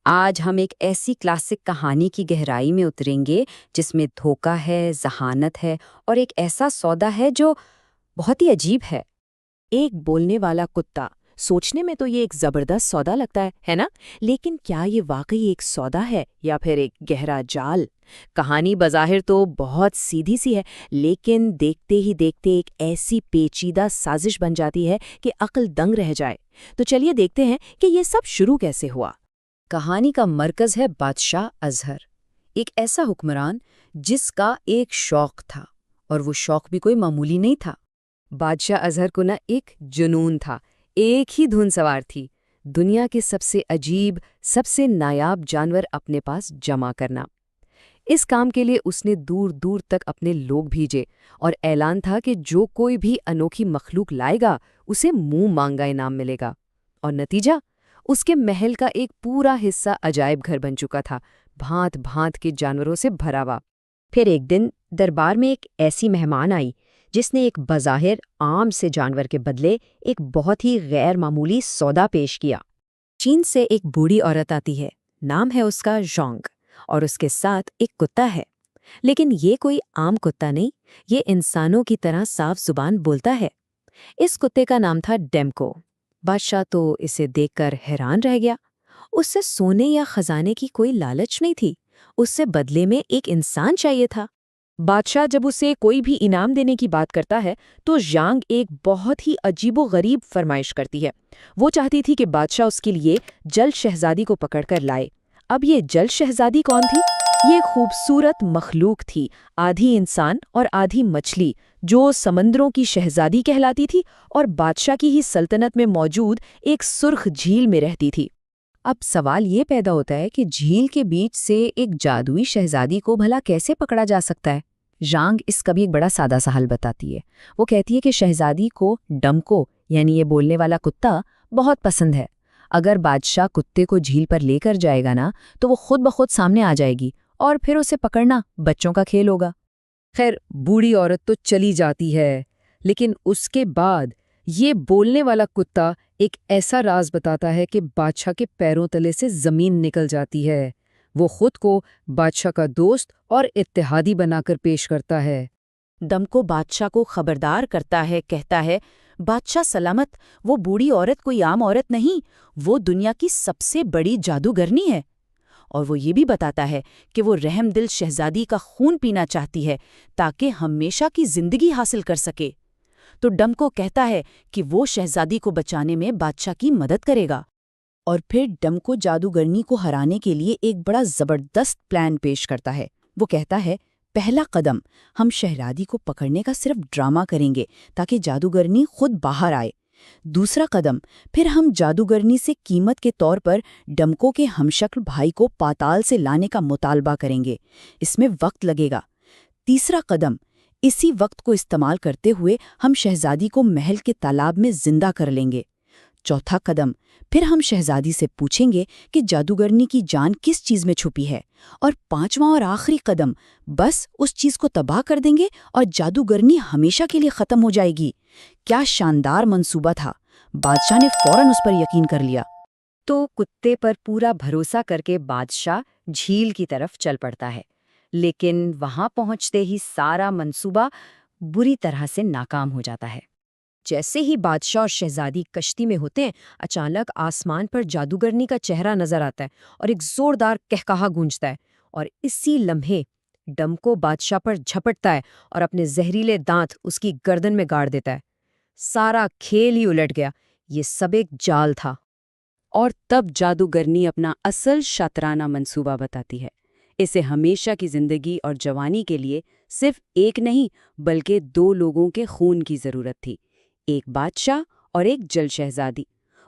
آج ہم ایک ایسی کلاسک کہانی کی گہرائی میں اتریں گے جس میں دھوکہ ہے، ذہانت ہے اور ایک ایسا سودا ہے جو بہت ہی عجیب ہے۔ ایک بولنے والا کتا، سوچنے میں تو یہ ایک زبردست سودا لگتا ہے نا؟ لیکن کیا یہ واقعی ایک سودا ہے یا پھر ایک گہرا جال؟ کہانی بظاہر تو بہت سیدھی سی ہے، لیکن دیکھتے ہی دیکھتے ایک ایسی پیچیدہ سازش بن جاتی ہے کہ عقل دنگ رہ جائے۔ تو چلیے دیکھتے ہیں کہ یہ سب شروع کیسے ہوا۔ کہانی کا مرکز ہے بادشاہ اظہر، ایک ایسا حکمران جس کا ایک شوق تھا، اور وہ شوق بھی کوئی معمولی نہیں تھا۔ بادشاہ اظہر کو نہ ایک جنون تھا، ایک ہی دھن سوار تھی، دنیا کے سب سے عجیب، سب سے نایاب جانور اپنے پاس جمع کرنا۔ اس کام کے لیے اس نے دور دور تک اپنے لوگ بھیجے، اور اعلان تھا کہ جو کوئی بھی انوکھی مخلوق لائے گا اسے منہ مانگا انعام ملے گا۔ اور نتیجہ، اس کے محل کا ایک پورا حصہ عجائب گھر بن چکا تھا، بھانت بھانت کے جانوروں سے بھرا ہوا۔ پھر ایک دن دربار میں ایک ایسی مہمان آئی جس نے ایک بظاہر عام سے جانور کے بدلے ایک بہت ہی غیر معمولی سودا پیش کیا۔ چین سے ایک بوڑھی عورت آتی ہے، نام ہے اس کا ژانگ، اور اس کے ساتھ ایک کتا ہے۔ لیکن یہ کوئی عام کتا نہیں، یہ انسانوں کی طرح صاف زبان بولتا ہے۔ اس کتے کا نام تھا ڈیمکو۔ بادشاہ تو اسے دیکھ کر حیران رہ گیا۔ اس سے سونے یا خزانے کی کوئی لالچ نہیں تھی، اس سے بدلے میں ایک انسان چاہیے تھا۔ بادشاہ جب اسے کوئی بھی انعام دینے کی بات کرتا ہے تو ژانگ ایک بہت ہی عجیب و غریب فرمائش کرتی ہے۔ وہ چاہتی تھی کہ بادشاہ اس کے لیے جل شہزادی کو پکڑ کر لائے۔ اب یہ جل شہزادی کون تھی؟ یہ خوبصورت مخلوق تھی، آدھی انسان اور آدھی مچھلی، جو سمندروں کی شہزادی کہلاتی تھی اور بادشاہ کی ہی سلطنت میں موجود ایک سرخ جھیل میں رہتی تھی۔ اب سوال یہ پیدا ہوتا ہے کہ جھیل کے بیچ سے ایک جادوئی شہزادی کو بھلا کیسے پکڑا جا سکتا ہے؟ ژانگ اس کا بھی ایک بڑا سادہ سا حل بتاتی ہے۔ وہ کہتی ہے کہ شہزادی کو ڈمکو، یعنی یہ بولنے والا کتا، بہت پسند ہے۔ اگر بادشاہ کتے کو جھیل پر لے کر جائے گا نا تو وہ خود بخود سامنے آ جائے گی، اور پھر اسے پکڑنا بچوں کا کھیل ہوگا۔ خیر، بوڑھی عورت تو چلی جاتی ہے، لیکن اس کے بعد یہ بولنے والا کتا ایک ایسا راز بتاتا ہے کہ بادشاہ کے پیروں تلے سے زمین نکل جاتی ہے۔ وہ خود کو بادشاہ کا دوست اور اتحادی بنا کر پیش کرتا ہے۔ ڈمکو بادشاہ کو خبردار کرتا ہے، کہتا ہے، بادشاہ سلامت، وہ بوڑھی عورت کوئی عام عورت نہیں، وہ دنیا کی سب سے بڑی جادوگرنی ہے۔ اور وہ یہ بھی بتاتا ہے کہ وہ رحم دل شہزادی کا خون پینا چاہتی ہے تاکہ ہمیشہ کی زندگی حاصل کر سکے۔ تو ڈمکو کہتا ہے کہ وہ شہزادی کو بچانے میں بادشاہ کی مدد کرے گا۔ اور پھر ڈمکو جادوگرنی کو ہرانے کے لیے ایک بڑا زبردست پلان پیش کرتا ہے۔ وہ کہتا ہے، پہلا قدم، ہم شہزادی کو پکڑنے کا صرف ڈرامہ کریں گے تاکہ جادوگرنی خود باہر آئے۔ دوسرا قدم، پھر ہم جادوگرنی سے قیمت کے طور پر ڈمکو کے ہمشکل بھائی کو پاتال سے لانے کا مطالبہ کریں گے۔ اس میں وقت لگے گا۔ تیسرا قدم، اسی وقت کو استعمال کرتے ہوئے ہم شہزادی کو محل کے تالاب میں زندہ کر لیں گے۔ چوتھا قدم، پھر ہم شہزادی سے پوچھیں گے کہ جادوگرنی کی جان کس چیز میں چھپی ہے۔ اور پانچواں اور آخری قدم، بس اس چیز کو تباہ کر دیں گے اور جادوگرنی ہمیشہ کے لیے ختم ہو جائے گی۔ کیا شاندار منصوبہ تھا! بادشاہ نے فوراً اس پر یقین کر لیا۔ تو کتے پر پورا بھروسہ کر کے بادشاہ جھیل کی طرف چل پڑتا ہے، لیکن وہاں پہنچتے ہی سارا منصوبہ بری طرح سے ناکام ہو جاتا ہے۔ جیسے ہی بادشاہ اور شہزادی کشتی میں ہوتے ہیں، اچانک آسمان پر جادوگرنی کا چہرہ نظر آتا ہے اور ایک زوردار قہقہا گونجتا ہے، اور اسی لمحے ڈمکو بادشاہ پر جھپٹتا ہے اور اپنے زہریلے دانت اس کی گردن میں گاڑ دیتا ہے۔ سارا کھیل ہی الٹ گیا، یہ سب ایک جال تھا۔ اور تب جادوگرنی اپنا اصل شاطرانہ منصوبہ بتاتی ہے۔ اسے ہمیشہ کی زندگی اور جوانی کے لیے صرف ایک نہیں بلکہ دو لوگوں کے خون کی ضرورت تھی، ایک بادشاہ اور ایک جل شہزادی۔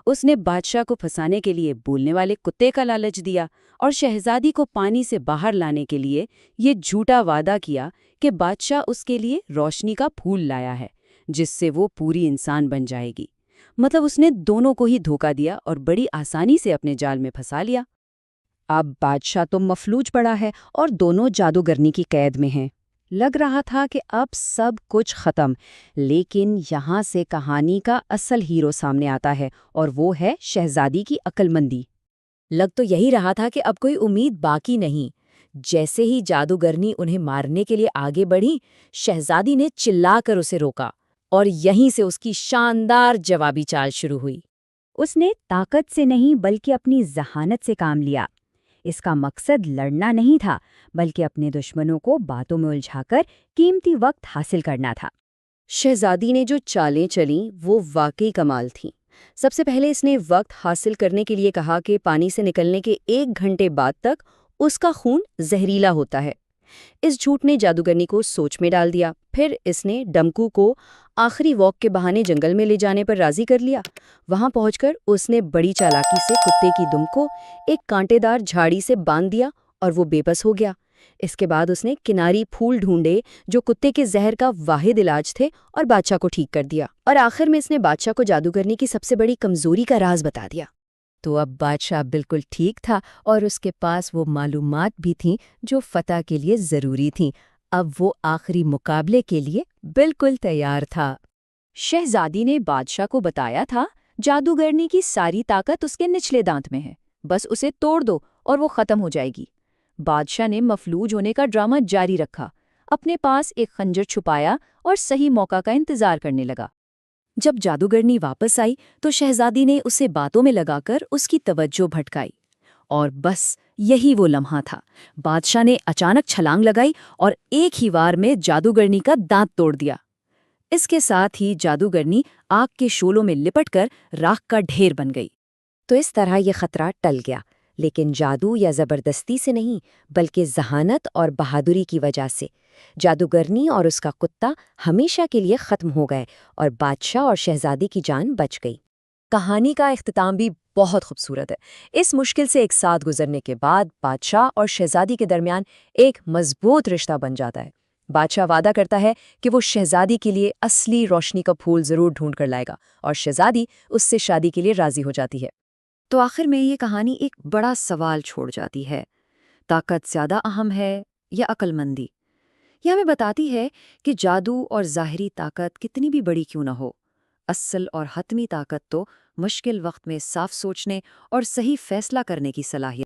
اس نے بادشاہ کو پھنسانے کے لیے بولنے والے کتے کا لالچ دیا، اور شہزادی کو پانی سے باہر لانے کے لیے یہ جھوٹا وعدہ کیا کہ بادشاہ اس کے لیے روشنی کا پھول لایا ہے جس سے وہ پوری انسان بن جائے گی۔ مطلب اس نے دونوں کو ہی دھوکہ دیا اور بڑی آسانی سے اپنے جال میں پھنسا لیا۔ اب بادشاہ تو مفلوج پڑا ہے اور دونوں جادوگرنی کی قید میں ہیں۔ لگ رہا تھا کہ اب سب کچھ ختم، لیکن یہاں سے کہانی کا اصل ہیرو سامنے آتا ہے، اور وہ ہے شہزادی کی عقل مندی۔ لگ تو یہی رہا تھا کہ اب کوئی امید باقی نہیں۔ جیسے ہی جادوگرنی انہیں مارنے کے لیے آگے بڑھی، شہزادی نے چلا کر اسے روکا، اور یہیں سے اس کی شاندار جوابی چال شروع ہوئی۔ اس نے طاقت سے نہیں بلکہ اپنی ذہانت سے کام لیا۔ اس کا مقصد لڑنا نہیں تھا بلکہ اپنے دشمنوں کو باتوں میں الجھا کر قیمتی وقت حاصل کرنا تھا۔ شہزادی نے جو چالیں چلیں وہ واقعی کمال تھیں۔ سب سے پہلے اس نے وقت حاصل کرنے کے لیے کہا کہ پانی سے نکلنے کے 1 گھنٹے بعد تک اس کا خون زہریلا ہوتا ہے۔ اس جھوٹ نے جادوگرنی کو سوچ میں ڈال دیا۔ پھر اس نے ڈمکو کو آخری واک کے بہانے جنگل میں لے جانے پر راضی کر لیا۔ وہاں پہنچ کر اس نے بڑی چالاکی سے کتے کی دم کو ایک کانٹے دار جھاڑی سے باندھ دیا اور وہ بے بس ہو گیا۔ اس کے بعد اس نے کناری پھول ڈھونڈے جو کتے کے زہر کا واحد علاج تھے اور بادشاہ کو ٹھیک کر دیا، اور آخر میں اس نے بادشاہ کو جادوگرنی کی سب سے بڑی کمزوری کا راز بتا دیا۔ تو اب بادشاہ بالکل ٹھیک تھا اور اس کے پاس وہ معلومات بھی تھیں جو فتح کے لیے ضروری تھیں۔ اب وہ آخری مقابلے کے لیے بالکل تیار تھا۔ شہزادی نے بادشاہ کو بتایا تھا جادوگرنی کی ساری طاقت اس کے نچلے دانت میں ہے، بس اسے توڑ دو اور وہ ختم ہو جائے گی۔ بادشاہ نے مفلوج ہونے کا ڈرامہ جاری رکھا، اپنے پاس ایک خنجر چھپایا اور صحیح موقع کا انتظار کرنے لگا۔ جب جادوگرنی واپس آئی تو شہزادی نے اسے باتوں میں لگا کر اس کی توجہ بھٹکائی، اور بس یہی وہ لمحہ تھا۔ بادشاہ نے اچانک چھلانگ لگائی اور ایک ہی وار میں جادوگرنی کا دانت توڑ دیا۔ اس کے ساتھ ہی جادوگرنی آگ کے شعلوں میں لپٹ کر راکھ کا ڈھیر بن گئی۔ تو اس طرح یہ خطرہ ٹل گیا، لیکن جادو یا زبردستی سے نہیں بلکہ ذہانت اور بہادری کی وجہ سے۔ جادوگرنی اور اس کا کتا ہمیشہ کے لیے ختم ہو گئے اور بادشاہ اور شہزادی کی جان بچ گئی۔ کہانی کا اختتام بھی بہت خوبصورت ہے۔ اس مشکل سے ایک ساتھ گزرنے کے بعد بادشاہ اور شہزادی کے درمیان ایک مضبوط رشتہ بن جاتا ہے۔ بادشاہ وعدہ کرتا ہے کہ وہ شہزادی کے لیے اصلی روشنی کا پھول ضرور ڈھونڈ کر لائے گا، اور شہزادی اس سے شادی کے لیے راضی ہو جاتی ہے۔ تو آخر میں یہ کہانی ایک بڑا سوال چھوڑ جاتی ہے: طاقت زیادہ اہم ہے یا عقل مندی؟ یہ ہمیں بتاتی ہے کہ جادو اور ظاہری طاقت کتنی بھی بڑی کیوں نہ ہو، اصل اور حتمی طاقت تو مشکل وقت میں صاف سوچنے اور صحیح فیصلہ کرنے کی صلاحیت